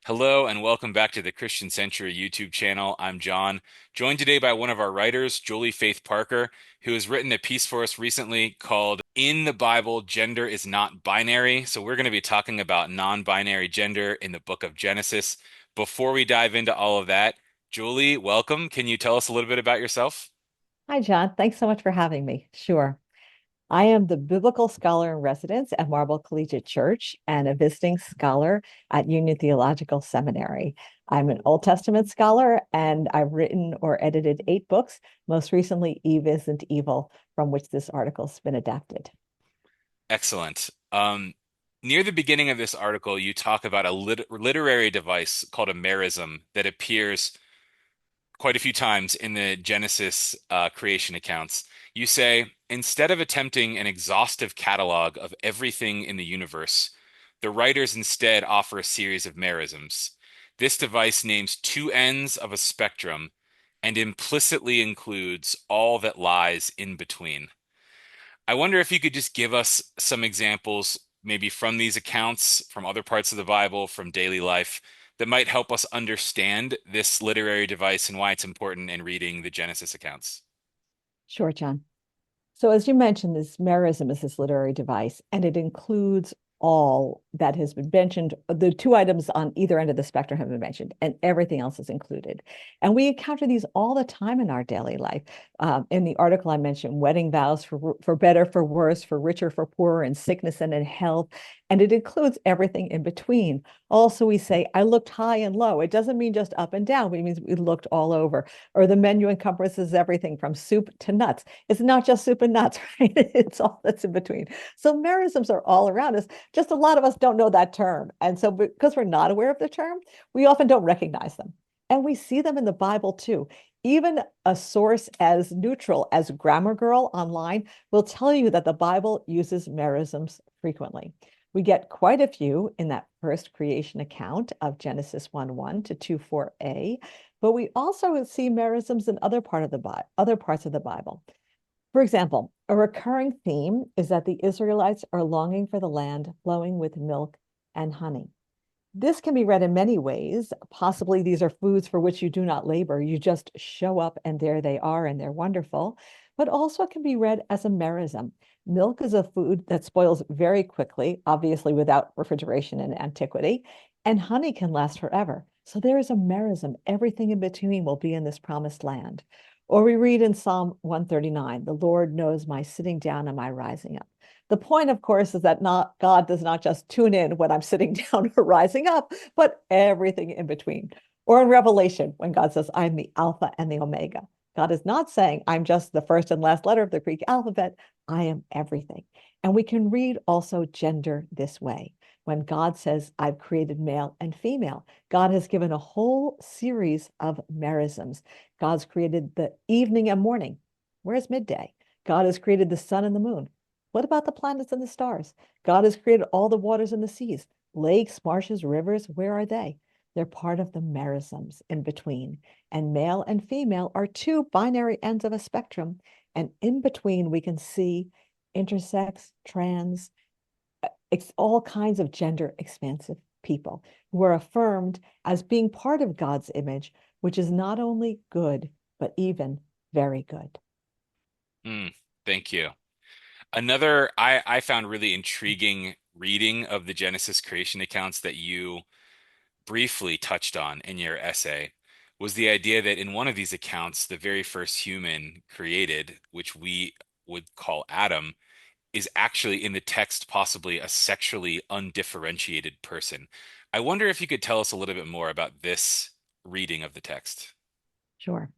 Hello and welcome back to the Christian Century YouTube channel. I'm John, joined today by one of our writers, Julie Faith Parker, who has written a piece for us recently called In the Bible, Gender is Not Binary. So we're going to be talking about non-binary gender in the book of Genesis. Before we dive into all of that, Julie, welcome. Can you tell us a little bit about yourself? Hi, John. Thanks so much for having me. Sure. I am the biblical scholar in residence at Marble Collegiate Church and a visiting scholar at Union Theological Seminary. I'm an Old Testament scholar and I've written or edited 8 books, most recently, Eve Isn't Evil, from which this article's been adapted. Excellent. Near the beginning of this article, you talk about a literary device called a merism that appears quite a few times in the Genesis creation accounts. You say, instead of attempting an exhaustive catalog of everything in the universe, the writers instead offer a series of merisms. This device names two ends of a spectrum and implicitly includes all that lies in between. I wonder if you could just give us some examples, maybe from these accounts, from other parts of the Bible, from daily life, that might help us understand this literary device and why it's important in reading the Genesis accounts. Sure, John. So, as you mentioned, this merism is this literary device, and it includes all that has been mentioned. The two items on either end of the spectrum have been mentioned, and everything else is included. And we encounter these all the time in our daily life. In the article, I mentioned wedding vows for better, for worse, for richer, for poorer, in sickness and in health. And it includes everything in between. Also, we say, I looked high and low. It doesn't mean just up and down, but it means we looked all over. Or the menu encompasses everything from soup to nuts. It's not just soup and nuts, right? It's all that's in between. So merisms are all around us. Just a lot of us don't know that term. And so because we're not aware of the term, we often don't recognize them. And we see them in the Bible too. Even a source as neutral as Grammar Girl online will tell you that the Bible uses merisms frequently. We get quite a few in that first creation account of Genesis 1:1 to 2:4a, but we also see merisms in other parts of the Bible. For example, a recurring theme is that the Israelites are longing for the land flowing with milk and honey. This can be read in many ways. Possibly these are foods for which you do not labor. You just show up and there they are and they're wonderful. But also it can be read as a merism. Milk is a food that spoils very quickly, obviously without refrigeration in antiquity, and honey can last forever. So there is a merism. Everything in between will be in this promised land. Or we read in Psalm 139, the Lord knows my sitting down and my rising up. The point, of course, is that not God does not just tune in when I'm sitting down or rising up, but everything in between. Or in Revelation, when God says, I'm the Alpha and the Omega. God is not saying I'm just the first and last letter of the Greek alphabet. I am everything. And we can read also gender this way. When God says, I've created male and female, God has given a whole series of merisms. God's created the evening and morning. Where's midday? God has created the sun and the moon. What about the planets and the stars? God has created all the waters and the seas, lakes, marshes, rivers. Where are they? They're part of the merisms in between. And male and female are two binary ends of a spectrum. And in between, we can see intersex, trans, all kinds of gender expansive people who are affirmed as being part of God's image, which is not only good, but even very good. Mm, thank you. Another I found really intriguing reading of the Genesis creation accounts that you briefly touched on in your essay was the idea that in one of these accounts, the very first human created, which we would call Adam, is actually in the text possibly a sexually undifferentiated person. I wonder if you could tell us a little bit more about this reading of the text. Sure.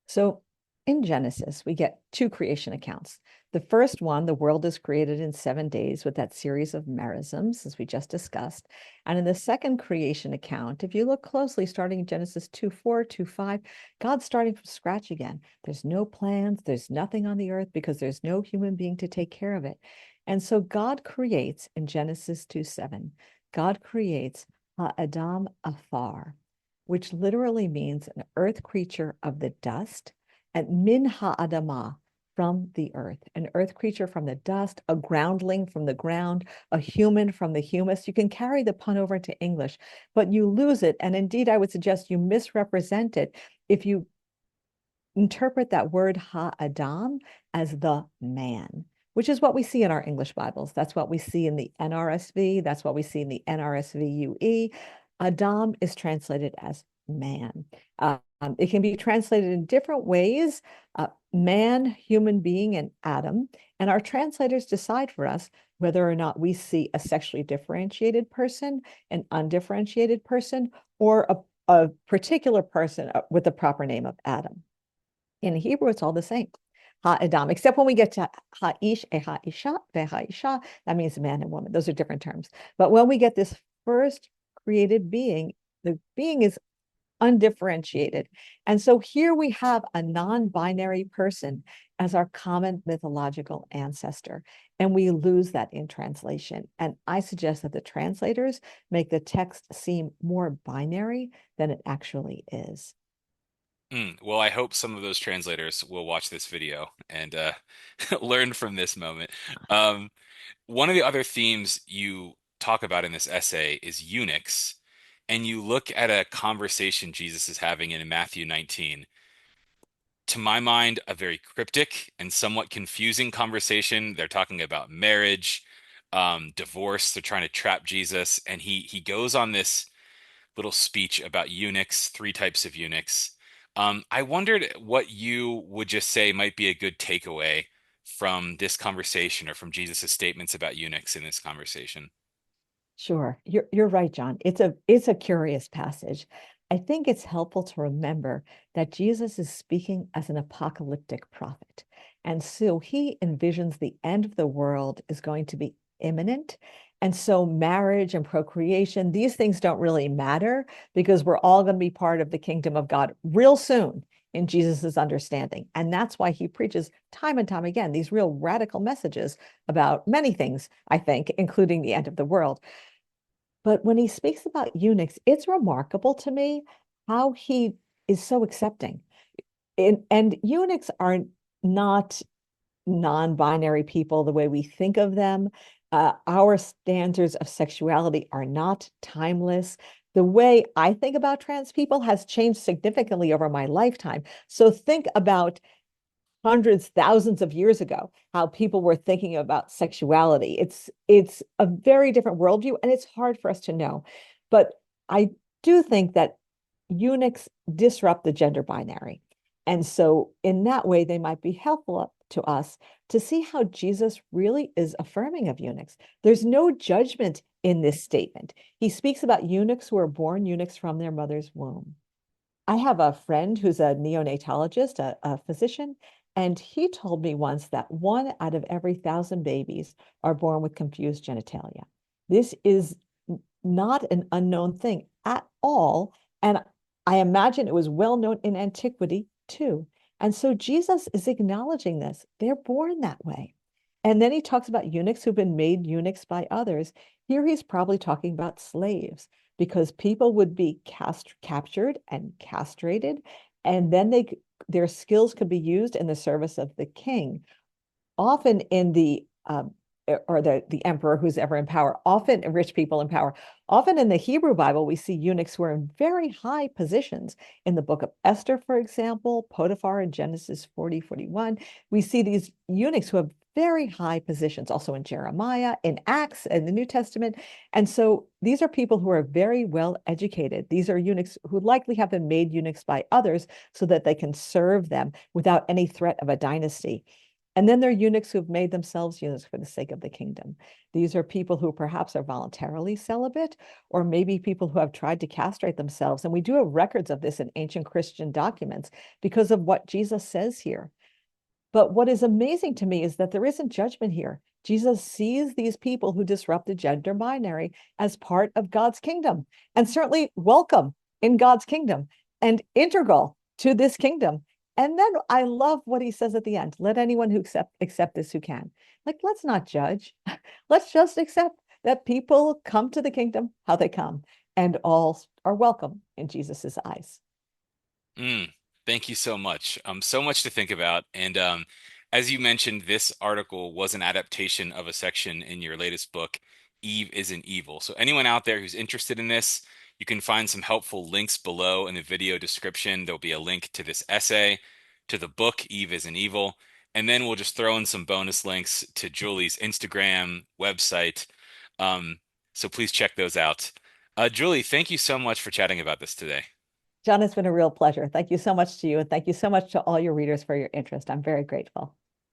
So in Genesis, we get two creation accounts. The first one, the world is created in 7 days with that series of merisms, as we just discussed. And in the second creation account, if you look closely, starting in Genesis 2:4, 2:5, God's starting from scratch again. There's no plans, there's nothing on the earth because there's no human being to take care of it. And so God creates in Genesis 2:7, God creates Adam Afar, which literally means an earth creature of the dust, and min ha'adamah, from the earth, an earth creature from the dust, a groundling from the ground, a human from the humus. You can carry the pun over into English, but you lose it. And indeed, I would suggest you misrepresent it if you interpret that word ha-Adam as the man, which is what we see in our English Bibles. That's what we see in the NRSV. That's what we see in the NRSV UE. Adam is translated as man. It can be translated in different ways, man, human being, and Adam. And our translators decide for us whether or not we see a sexually differentiated person, an undifferentiated person, or a particular person with the proper name of Adam. In Hebrew, it's all the same. Ha-Adam, except when we get to ha-ish, ha-isha, ve-ha-isha, that means man and woman. Those are different terms. But when we get this first created being, the being is undifferentiated. And so here we have a non-binary person as our common mythological ancestor. And we lose that in translation. And I suggest that the translators make the text seem more binary than it actually is. Well, I hope some of those translators will watch this video and learn from this moment. Um, One of the other themes you talk about in this essay is eunuchs, and you look at a conversation Jesus is having in Matthew 19. To my mind, a very cryptic and somewhat confusing conversation. They're talking about marriage, divorce. They're trying to trap Jesus, and he goes on this little speech about eunuchs, three types of eunuchs. I wondered what you would just say might be a good takeaway from this conversation or from Jesus's statements about eunuchs in this conversation. Sure. You're right, John. It's a curious passage. I think it's helpful to remember that Jesus is speaking as an apocalyptic prophet. And so he envisions the end of the world is going to be imminent. And so marriage and procreation, these things don't really matter because we're all going to be part of the kingdom of God real soon in Jesus's understanding. And that's why he preaches time and time again these real radical messages about many things, I think, including the end of the world. But when he speaks about eunuchs, it's remarkable to me how he is so accepting. And eunuchs are not non-binary people the way we think of them. Our standards of sexuality are not timeless. The way I think about trans people has changed significantly over my lifetime. So think about hundreds, thousands of years ago, how people were thinking about sexuality. It's a very different worldview, and it's hard for us to know. But I do think that eunuchs disrupt the gender binary. And so in that way, they might be helpful to us to see how Jesus really is affirming of eunuchs. There's no judgment in this statement. He speaks about eunuchs who are born eunuchs from their mother's womb. I have a friend who's a neonatologist, a physician, and he told me once that 1 out of every 1,000 babies are born with confused genitalia. This is not an unknown thing at all. And I imagine it was well known in antiquity too. And so Jesus is acknowledging this. They're born that way. And then he talks about eunuchs who've been made eunuchs by others. Here he's probably talking about slaves because people would be captured and castrated, and then their skills could be used in the service of the king, often in the or the emperor who's ever in power, often rich people in power. Often in the Hebrew Bible, we see eunuchs who are in very high positions. In the book of Esther, for example, Potiphar in Genesis 40, 41, we see these eunuchs who have very high positions, also in Jeremiah, in Acts, in the New Testament. And so these are people who are very well educated. These are eunuchs who likely have been made eunuchs by others so that they can serve them without any threat of a dynasty. And then there are eunuchs who've made themselves eunuchs for the sake of the kingdom. These are people who perhaps are voluntarily celibate, or maybe people who have tried to castrate themselves. And we do have records of this in ancient Christian documents because of what Jesus says here. But what is amazing to me is that there isn't judgment here. Jesus sees these people who disrupt the gender binary as part of God's kingdom and certainly welcome in God's kingdom and integral to this kingdom. And then I love what he says at the end. Let anyone who accept this who can. Like, let's not judge. Let's just accept that people come to the kingdom how they come, and all are welcome in Jesus's eyes. Mm, Thank you so much. So much to think about. And as you mentioned, this article was an adaptation of a section in your latest book, Eve Isn't Evil. So anyone out there who's interested in this, you can find some helpful links below in the video description. There'll be a link to this essay, to the book, Eve Isn't Evil, and then we'll just throw in some bonus links to Julie's Instagram, website. Um, so please check those out. Julie, thank you so much for chatting about this today. John, it's been a real pleasure. Thank you so much to you, and thank you so much to all your readers for your interest. I'm very grateful.